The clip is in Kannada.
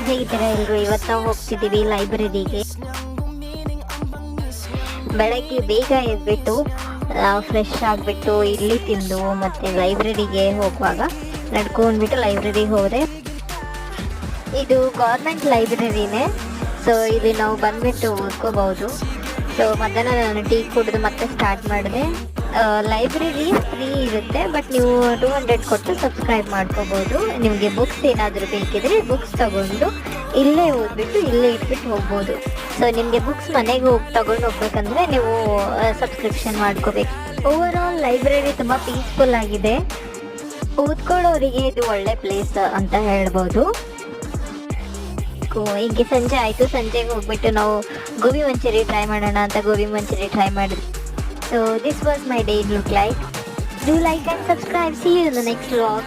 ಹೇಗಿದ್ದೀರಾ ಎಲ್ರು? ಇವತ್ತು ನಾವು ಹೋಗ್ತಿದ್ದೀವಿ ಲೈಬ್ರರಿಗೆ. ಬೆಳಗ್ಗೆ ಬೇಗ ಎದ್ಬಿಟ್ಟು ಫ್ರೆಶ್ ಆಗಿಬಿಟ್ಟು ಇಡ್ಲಿ ತಿಂದು ಮತ್ತೆ ಲೈಬ್ರರಿಗೆ ಹೋಗುವಾಗ ನಡ್ಕೊಂಡ್ಬಿಟ್ಟು ಲೈಬ್ರರಿಗೆ ಹೋದೆ. ಇದು ಗೌರ್ಮೆಂಟ್ ಲೈಬ್ರರಿನೇ, ಸೊ ಇಲ್ಲಿ ನಾವು ಬಂದ್ಬಿಟ್ಟು ಓದ್ಕೋಬಹುದು. ಸೊ ಮಧ್ಯಾಹ್ನ ನಾನು ಟೀ ಕುಡಿದು ಮತ್ತೆ ಸ್ಟಾರ್ಟ್ ಮಾಡಿದೆ. ಲೈಬ್ರರಿ ಫ್ರೀ ಇರುತ್ತೆ, ಬಟ್ ನೀವು 200 ಕೊಟ್ಟು ಸಬ್ಸ್ಕ್ರೈಬ್ ಮಾಡ್ಕೋಬೋದು. ನಿಮಗೆ ಬುಕ್ಸ್ ಏನಾದರೂ ಬೇಕಿದ್ರೆ ಬುಕ್ಸ್ ತಗೊಂಡು ಇಲ್ಲೇ ಓದ್ಬಿಟ್ಟು ಇಲ್ಲೇ ಇಟ್ಬಿಟ್ಟು ಹೋಗ್ಬೋದು. ಸೊ ನಿಮಗೆ ಬುಕ್ಸ್ ಮನೆಗೆ ತಗೊಂಡು ಹೋಗ್ಬೇಕಂದ್ರೆ ನೀವು ಸಬ್ಸ್ಕ್ರಿಪ್ಷನ್ ಮಾಡ್ಕೋಬೇಕು. ಓವರ್ ಆಲ್ ಲೈಬ್ರರಿ ತುಂಬ ಪೀಸ್ಫುಲ್ ಆಗಿದೆ. ಓದ್ಕೊಳ್ಳೋರಿಗೆ ಇದು ಒಳ್ಳೆ ಪ್ಲೇಸ್ ಅಂತ ಹೇಳ್ಬೋದು. ಹೀಗೆ ಸಂಜೆ ಆಯಿತು, ಸಂಜೆಗೆ ಹೋಗ್ಬಿಟ್ಟು ನಾವು ಗೋಬಿ ಮಂಚೂರಿ ಟ್ರೈ ಮಾಡೋಣ ಅಂತ ಗೋಬಿ ಮಂಚೂರಿ ಟ್ರೈ ಮಾಡಿದ್ವಿ. So this was my day look like. Do like and subscribe. See you in the next vlog.